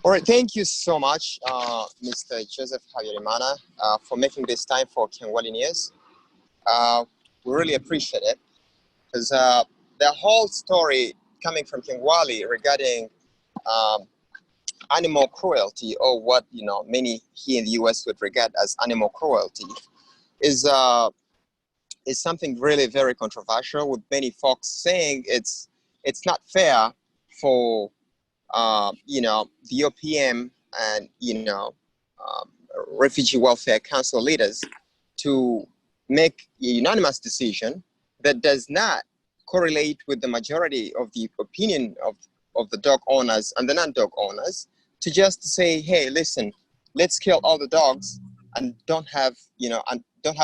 All right, thank you so much, Mr. Joseph Habyarimana, for making this time for Kyangwali News. We really appreciate it because the whole story coming from Kyangwali regarding um, animal cruelty, or what many here in the U.S. would regard as animal cruelty, is something really very controversial. With many folks saying it's not fair for the OPM and um, Refugee Welfare Council leaders to make a unanimous decision that does not correlate with the majority of the opinion of the dog owners and the non-dog owners, to just say, hey, listen, let's kill all the dogs and don't have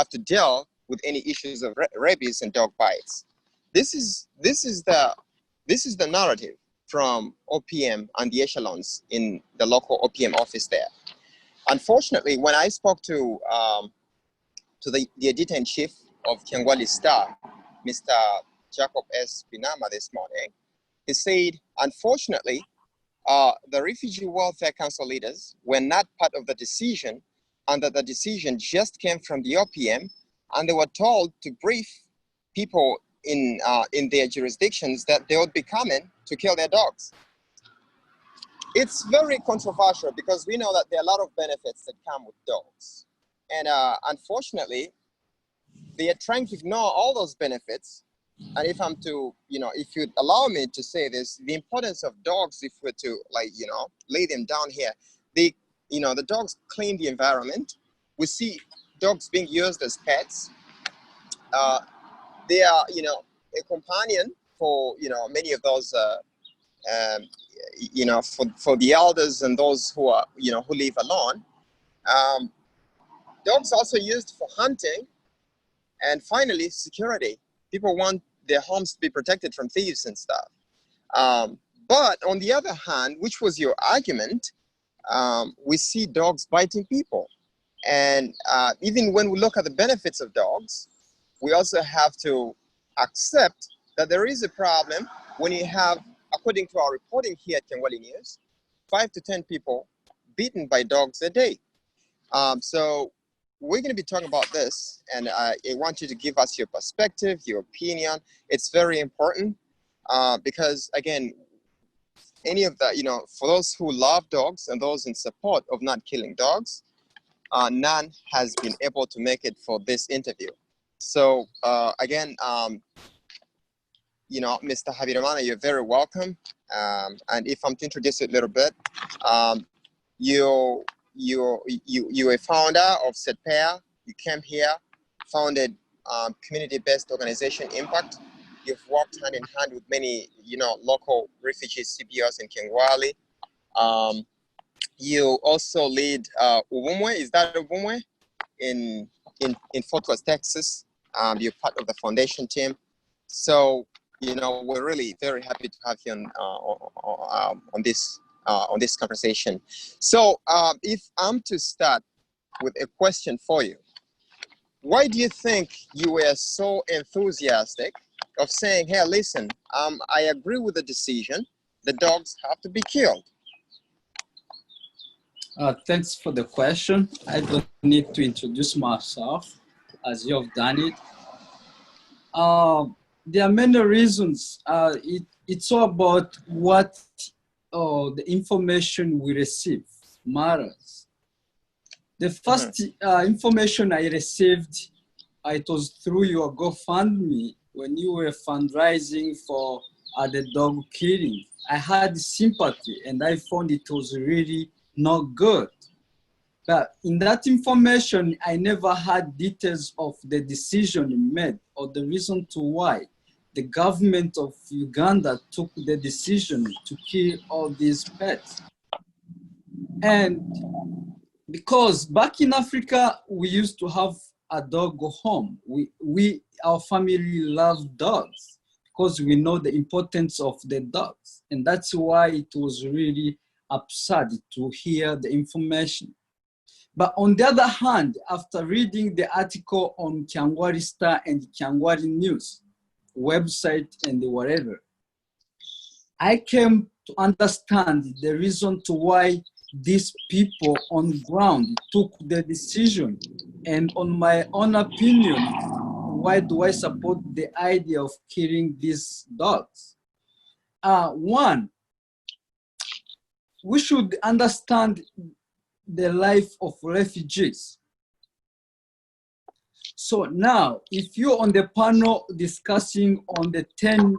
to deal with any issues of rabies and dog bites. This is the narrative from OPM and the echelons in the local OPM office there. Unfortunately, when I spoke to the editor-in-chief of Kyangwali Star, Mr. Jacob S. Binama, this morning, he said, unfortunately, the Refugee Welfare Council leaders were not part of the decision, and that the decision just came from the OPM, and they were told to brief people in their jurisdictions that they would be coming to kill their dogs. It's very controversial because we know that there are a lot of benefits that come with dogs. And unfortunately, they are trying to ignore all those benefits. And if I'm to, if you'd allow me to say this, the importance of dogs, if we're to lay them down here, the dogs clean the environment. We see dogs being used as pets. They are, a companion for, many of those, for the elders and those who are, who live alone. Dogs are also used for hunting, and finally, security. People want their homes to be protected from thieves and stuff. But on the other hand, which was your argument, we see dogs biting people. And even when we look at the benefits of dogs, we also have to accept that there is a problem when you have, according to our reporting here at Kyangwali News, 5 to 10 people beaten by dogs a day. So we're going to be talking about this, and I want you to give us your perspective, your opinion. It's very important because, again, any of that, for those who love dogs and those in support of not killing dogs, none has been able to make it for this interview. So again, Mr. Habyarimana, you're very welcome. And if I'm to introduce you a little bit, you're a founder of SETPAIR. You came here, founded community-based organization Impact. You've worked hand in hand with many, local refugee CBOs in Kyangwali. You also lead Ubumwe. Is that Ubumwe in Fort Worth, Texas? You're part of the foundation team. So, we're really very happy to have you on this conversation. So, if I'm to start with a question for you, why do you think you were so enthusiastic of saying, hey, listen, I agree with the decision, the dogs have to be killed? Thanks for the question. I don't need to introduce myself as you have done it. There are many reasons. It's all about what the information we receive matters. The first information I received, it was through your GoFundMe when you were fundraising for the dog killing. I had sympathy and I found it was really not good. But in that information, I never had details of the decision made or the reason to why the government of Uganda took the decision to kill all these pets. And because back in Africa, we used to have a dog home. Our family loved dogs because we know the importance of the dogs. And that's why it was really absurd to hear the information. But on the other hand, after reading the article on Kyangwali Star and Kyangwali News website and whatever, I came to understand the reason to why these people on ground took the decision. And on my own opinion, why do I support the idea of killing these dogs? One, we should understand the life of refugees. So now, if you're on the panel discussing on the 10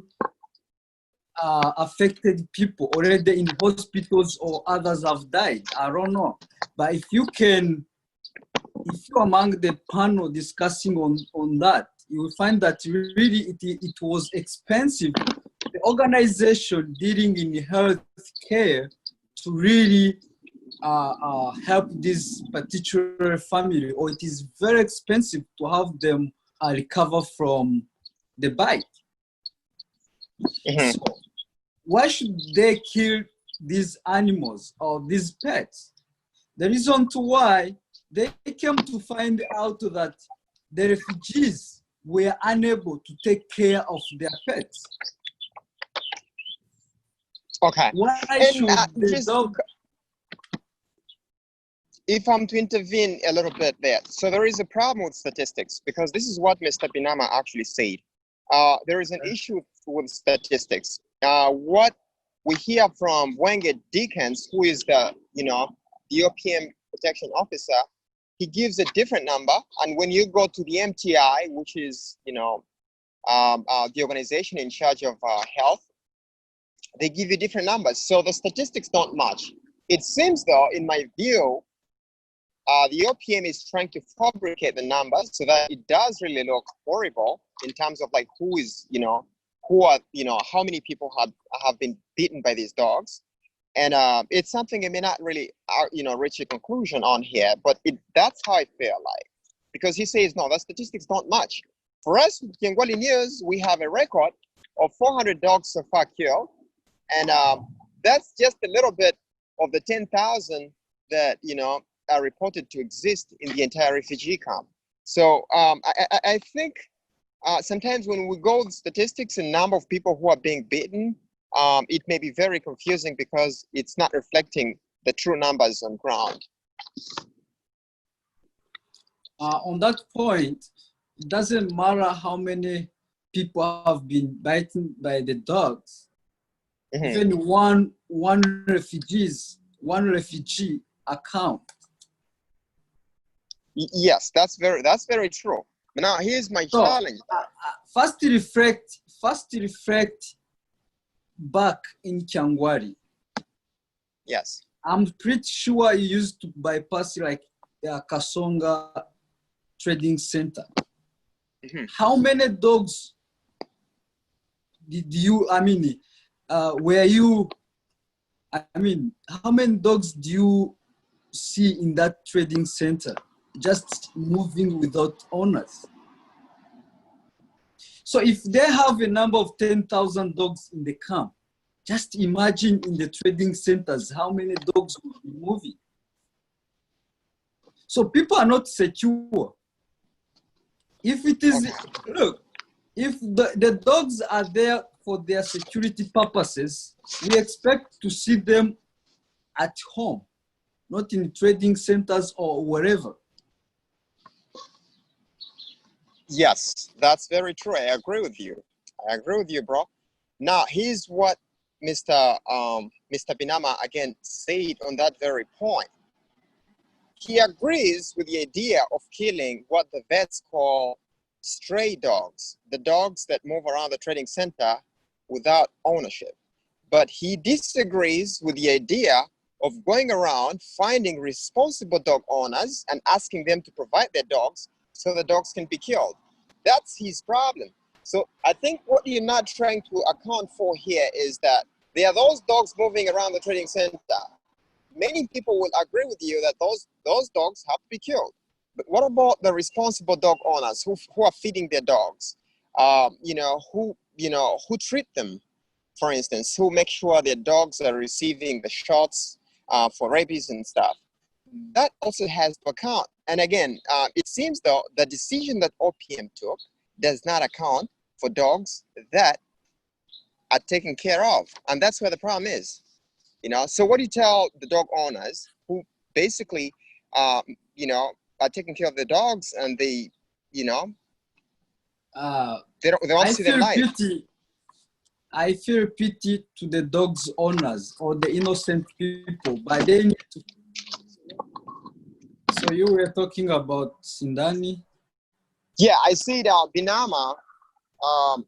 affected people already in hospitals or others have died, I don't know. But if you're among the panel discussing on that, you will find that really it was expensive. The organization dealing in health care to really help this particular family, or it is very expensive to have them recover from the bite. Mm-hmm. So why should they kill these animals or these pets? The reason to why they came to find out that the refugees were unable to take care of their pets. Okay. Why And should the dog? if I'm to intervene a little bit there, so there is a problem with statistics, because this is what Mr. Binama actually said. There is an issue with statistics. What we hear from Wenge Dickens, who is the OPM protection officer, he gives a different number. And when you go to the MTI, which is the organization in charge of health, they give you different numbers. So the statistics don't match. It seems, though, in my view, the OPM is trying to fabricate the numbers so that it does really look horrible in terms of like how many people have been beaten by these dogs. And it's something I may not really reach a conclusion on here, but that's how I feel like, because he says no, the statistics don't match. For us, Kyangwali News, we have a record of 400 dogs so far killed, and that's just a little bit of the 10,000 that are reported to exist in the entire refugee camp. So I think sometimes when we go with statistics and number of people who are being beaten, it may be very confusing because it's not reflecting the true numbers on ground. On that point, it doesn't matter how many people have been bitten by the dogs. Mm-hmm. Even one refugee account. Yes, that's very true. But now here's my challenge. First reflect back in Kyangwali. Yes. I'm pretty sure you used to bypass like Kasonga Trading Center. Mm-hmm. How many dogs did you, how many dogs do you see in that trading center just moving without owners? So if they have a number of 10,000 dogs in the camp, just imagine in the trading centers how many dogs will be moving. So people are not secure. If it is, look, if the dogs are there for their security purposes, we expect to see them at home, not in trading centers or wherever. Yes, that's very true. I agree with you, bro. Now, here's what Mr. Binama again said on that very point. He agrees with the idea of killing what the vets call stray dogs, the dogs that move around the trading center without ownership. But he disagrees with the idea of going around finding responsible dog owners and asking them to provide their dogs so the dogs can be killed. That's his problem. So I think what you're not trying to account for here is that there are those dogs moving around the trading center. Many people will agree with you that those dogs have to be killed. But what about the responsible dog owners who are feeding their dogs? Who treat them, for instance, who make sure their dogs are receiving the shots for rabies and stuff. That also has to account. And again, it seems though the decision that OPM took does not account for dogs that are taken care of, and that's where the problem is. So what do you tell the dog owners who basically, are taking care of the dogs, and they, Uh, they don't I see the feel light? pity. I feel pity to the dogs owners or the innocent people, but they need to. So you were talking about Sindani. Yeah, I see that Binama, um,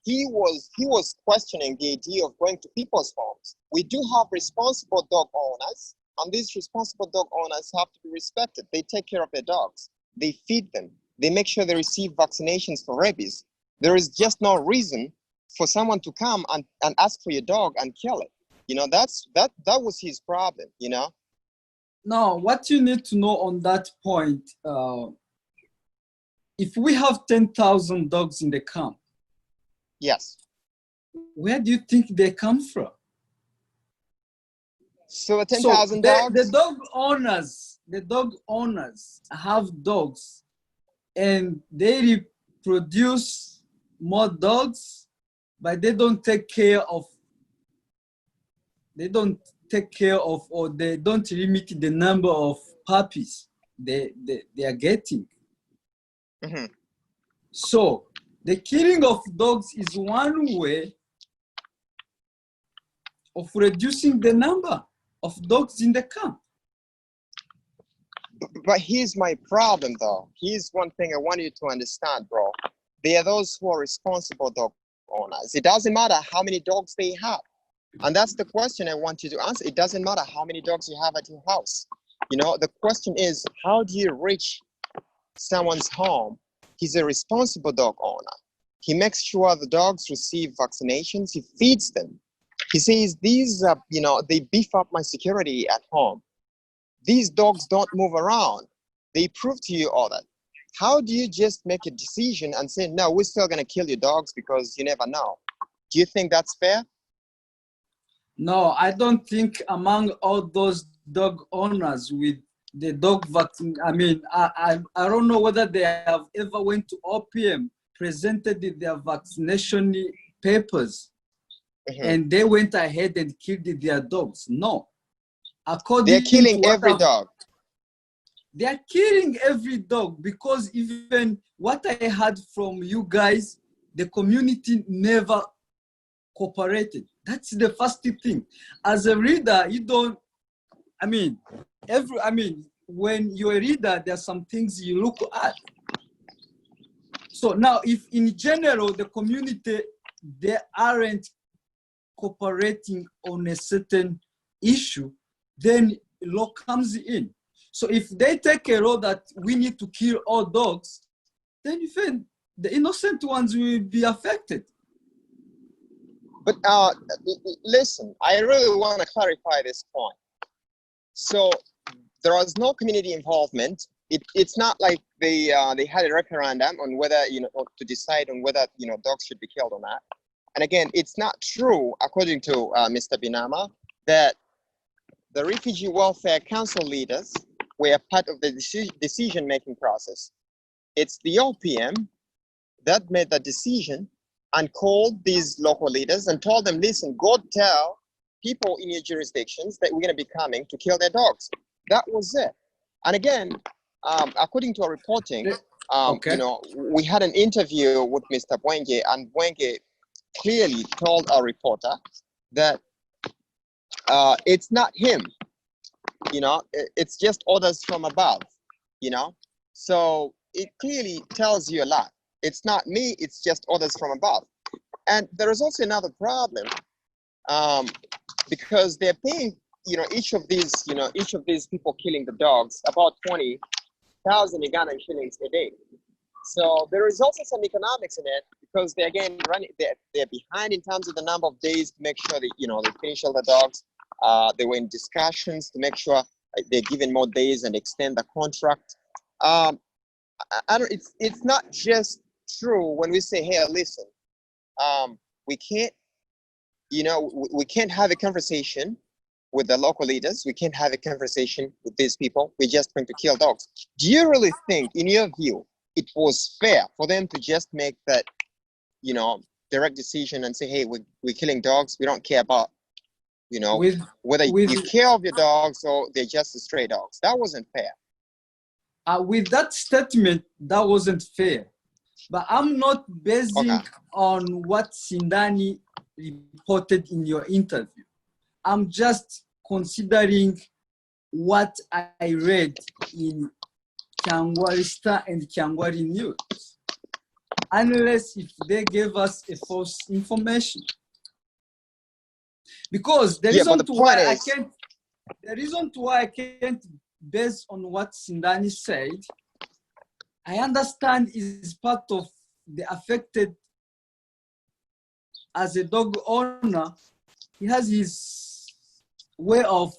he was questioning the idea of going to people's homes. We do have responsible dog owners, and these responsible dog owners have to be respected. They take care of their dogs. They feed them. They make sure they receive vaccinations for rabies. There is just no reason for someone to come and ask for your dog and kill it. That was his problem. Now, what you need to know on that point, if we have 10,000 dogs in the camp, Yes. where do you think they come from? So the So 10,000 the dogs? the dog owners have dogs, and they reproduce more dogs, but they don't take care of, or they don't limit the number of puppies they are getting. Mhm. So the killing of dogs is one way of reducing the number of dogs in the camp. But here's my problem, though. Here's one thing I want you to understand, bro. They are those who are responsible dog owners. It doesn't matter how many dogs they have. And that's the question I want you to answer. It doesn't matter how many dogs you have at your house. The question is, how do you reach someone's home? He's a responsible dog owner. He makes sure the dogs receive vaccinations. He feeds them. He says, they beef up my security at home. These dogs don't move around. They prove to you all that. How do you just make a decision and say, no, we're still going to kill your dogs because you never know? Do you think that's fair? No, I don't think among all those dog owners with the dog vaccine, I don't know whether they have ever went to OPM, presented their vaccination papers, and they went ahead and killed their dogs. No. They're According killing to every dog. They are killing every dog, because even what I heard from you guys, the community never cooperated. That's the first thing. As a reader, you don't, when you're a reader, there are some things you look at. So now, if in general, the community, they aren't cooperating on a certain issue, then law comes in. So if they take a law that we need to kill all dogs, then even the innocent ones will be affected. But listen, I really want to clarify this point. So there was no community involvement. It's not like they had a referendum on whether, to decide on whether, dogs should be killed or not. And again, it's not true, according to Mr. Binama, that the Refugee Welfare Council leaders were part of the decision-making process. It's the OPM that made the decision and called these local leaders and told them, listen, go tell people in your jurisdictions that we're going to be coming to kill their dogs. That was it. And again, according to our reporting, we had an interview with Mr. Bwenge, and Bwenge clearly told our reporter that it's not him, it's just orders from above, so it clearly tells you a lot. It's not me, it's just orders from above. And there is also another problem, because they're paying, each of these people killing the dogs about 20,000 Ugandan shillings a day. So there is also some economics in it, because they're behind in terms of the number of days to make sure that they finish all the dogs. They were in discussions to make sure they're given more days and extend the contract. It's not just true when we say, hey, listen, we can't have a conversation with the local leaders. We can't have a conversation with these people. We're just going to kill dogs. Do you really think, in your view, it was fair for them to just make that, direct decision and say, hey, we're killing dogs. We don't care about, you know, whether with you care of your dogs or they're just stray dogs. That wasn't fair. with that statement, that wasn't fair. But I'm not basing on what Sindani reported in your interview. I'm just considering what I read in Kyangwali Star and Kyangwali News. Unless if they gave us a false information. Because the reason why I can't base on what Sindani said, I understand is part of the affected. As a dog owner, he has his way of,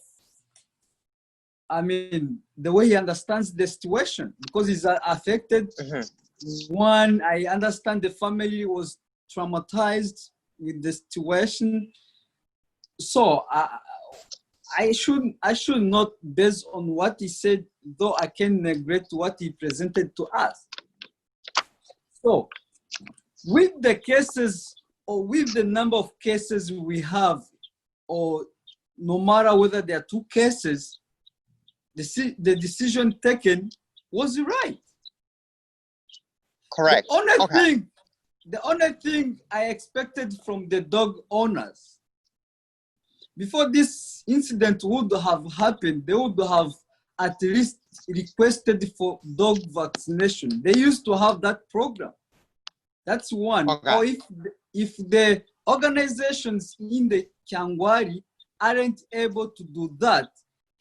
the way he understands the situation because he's affected. One, I understand the family was traumatized with the situation. So I should not base on what he said, though I can neglect what he presented to us. So with the cases or with the number of cases we have, or no matter whether there are two cases, the decision taken was right. Correct. The only thing I expected from the dog owners, before this incident would have happened, they would have at least requested for dog vaccination. They used to have that program. That's one. Or if the organizations in the Kyangwali aren't able to do that,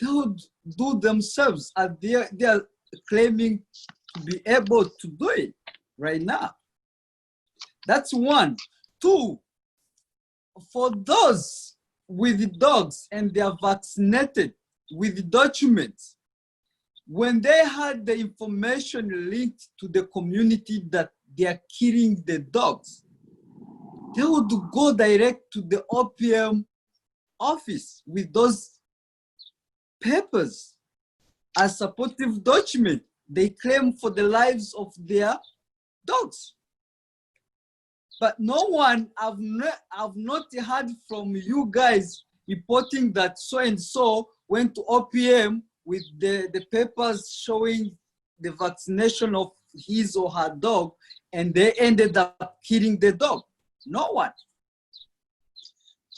they would do themselves, as they are claiming to be able to do it right now. That's one. Two, for those with dogs and they are vaccinated with documents, when they had the information linked to the community that they are killing the dogs, they would go direct to the OPM office with those papers as supportive document. They claim for the lives of their dogs. But no one, I've not heard from you guys reporting that so-and-so went to OPM with the papers showing the vaccination of his or her dog, and they ended up killing the dog. No one.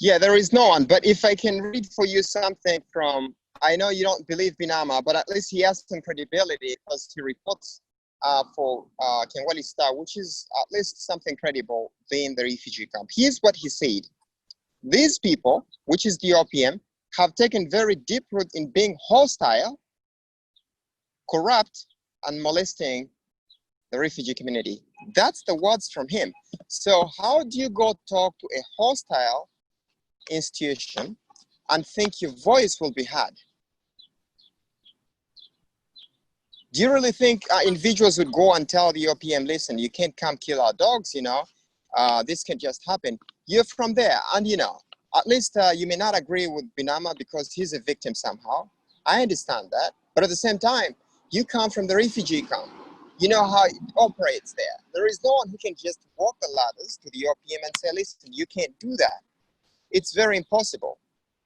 Yeah, there is no one. But if I can read for you something from, I know you don't believe Binama, but at least he has some credibility because he reports for Kyangwali Star, which is at least something credible being the refugee camp. Here's what he said. These people, which is the OPM, have taken very deep root in being hostile, corrupt, and molesting the refugee community. That's the words from him. So how do you go talk to a hostile institution and think your voice will be heard? Do you really think individuals would go and tell the OPM, listen, you can't come kill our dogs, this can just happen? You're from there, and at least you may not agree with Binama because he's a victim somehow. I understand that. But at the same time, you come from the refugee camp. You know how it operates there. There is no one who can just walk the ladders to the OPM and say, listen, you can't do that. It's very impossible.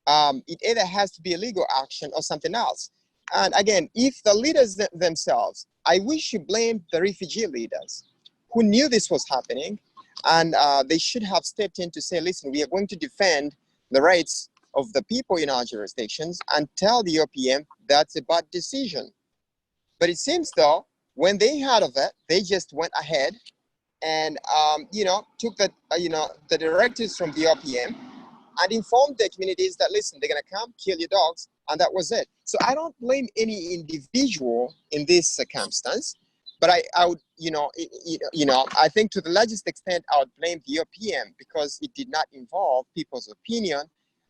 It either has to be a legal action or something else. And again, if the leaders themselves, I wish you blamed the refugee leaders who knew this was happening, and they should have stepped in to say, listen, we are going to defend the rights of the people in our jurisdictions and tell the OPM that's a bad decision. But it seems though, when they heard of it, they just went ahead and, took the directives from the OPM and informed the communities that, listen, they're going to come kill your dogs, and that was it. So I don't blame any individual in this circumstance, but I would, I think to the largest extent, I would blame the OPM because it did not involve people's opinion.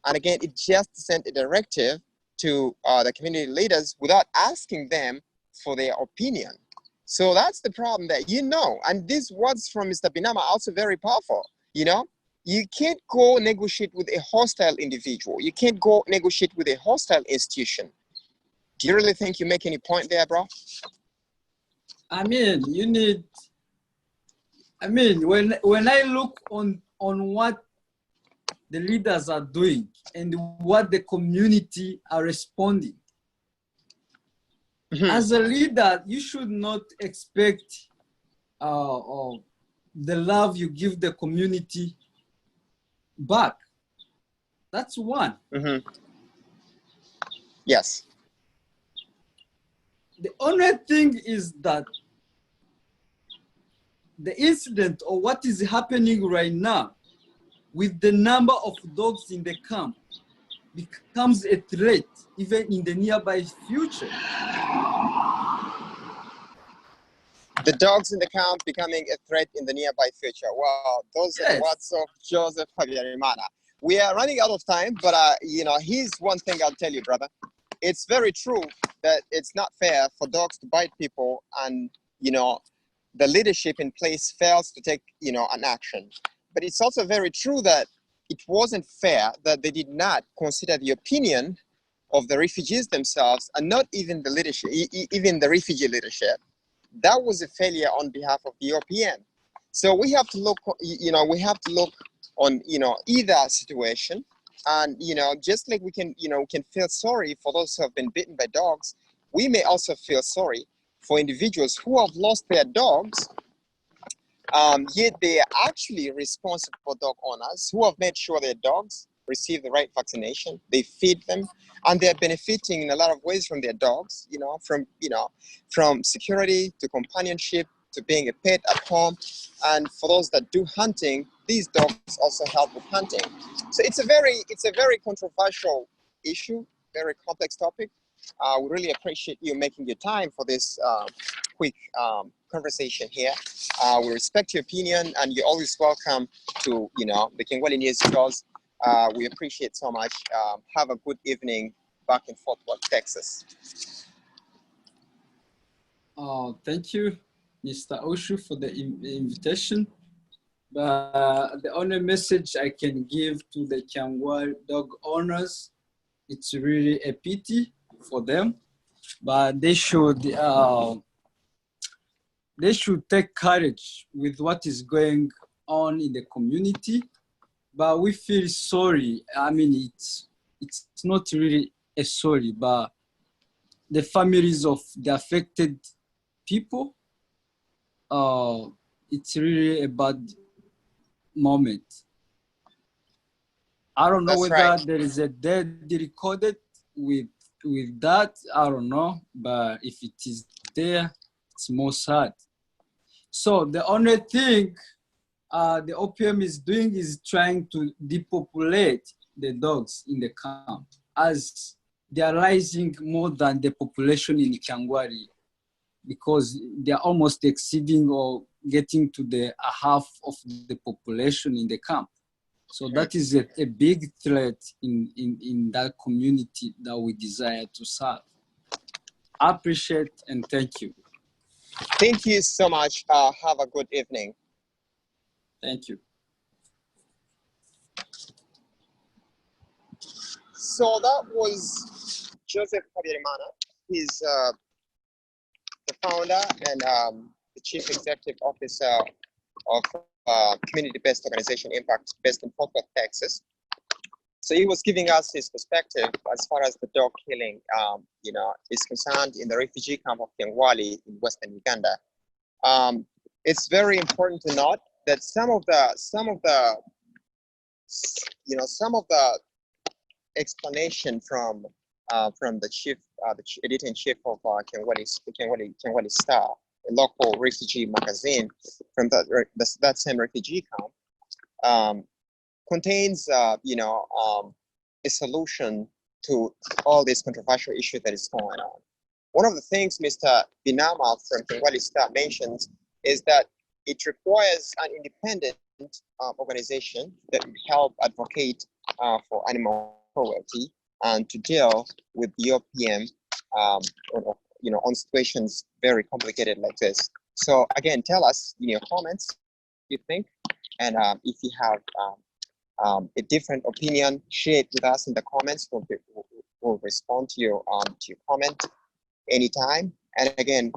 And again, it just sent a directive to the community leaders without asking them for their opinion. So that's the problem that, and these words from Mr. Binama are also very powerful, You can't go negotiate with a hostile individual. You can't go negotiate with a hostile institution. Do you really think you make any point there, bro? When I look on on what the leaders are doing and what the community are responding. As a leader, you should not expect the love you give the community back. That's one. Yes. The only thing is that the incident or what is happening right now with the number of dogs in the camp becomes a threat even in the nearby future. The dogs in the camp becoming a threat in the nearby future. Wow, those are the words of Joseph Habyarimana. We are running out of time, but here's one thing I'll tell you, brother. It's very true that it's not fair for dogs to bite people, and the leadership in place fails to take an action. But it's also very true that it wasn't fair that they did not consider the opinion of the refugees themselves, and not even the leadership, even the refugee leadership. That was a failure on behalf of the OPM. So we have to look, on, either situation. And, just like we can feel sorry for those who have been bitten by dogs, we may also feel sorry for individuals who have lost their dogs, yet they are actually responsible dog owners who have made sure their dogs receive the right vaccination, they feed them, and they're benefiting in a lot of ways from their dogs, from security to companionship to being a pet at home. And for those that do hunting, these dogs also help with hunting. So it's a very controversial issue, very complex topic. We really appreciate you making your time for this quick conversation here. We respect your opinion, and you're always welcome to the Kyangwali News shows. We appreciate so much. Have a good evening back in Fort Worth, Texas. Thank you, Mr. Ushu, for the invitation. But the only message I can give to the Kyangwali dog owners, it's really a pity for them, but they should take courage with what is going on in the community. But we feel sorry. I mean, it's not really a sorry, but the families of the affected people, it's really a bad moment. I don't know That's whether right. there is a dead recorded with that. I don't know, but if it is there, it's more sad. So the only thing the OPM is doing is trying to depopulate the dogs in the camp, as they are rising more than the population in Kyangwali, because they are almost exceeding or getting to the half of the population in the camp. So that is a big threat in that community that we desire to serve. I appreciate and thank you. Thank you so much. Have a good evening. Thank you. So that was Joseph Habyarimana. He's the founder and the chief executive officer of community-based organization Impact, based in Fort Worth, Texas. So he was giving us his perspective as far as the dog killing, is concerned in the refugee camp of Kyangwali in Western Uganda. It's very important to note that some of the explanation from the chief, the editor-in-chief of Kyangwali Star, a local refugee magazine from that same refugee camp, contains a solution to all this controversial issue that is going on. One of the things Mr. Binama from Kyangwali Star mentions is that it requires an independent organization that will help advocate for animal cruelty and to deal with the OPM on situations very complicated like this. So again, tell us in your comments what you think, and if you have a different opinion, share it with us in the comments. We'll respond to your comment anytime. And again,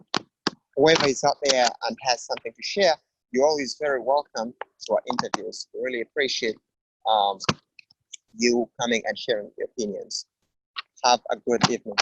whoever is out there and has something to share, you're always very welcome to our interviews. We really appreciate you coming and sharing your opinions. Have a good evening.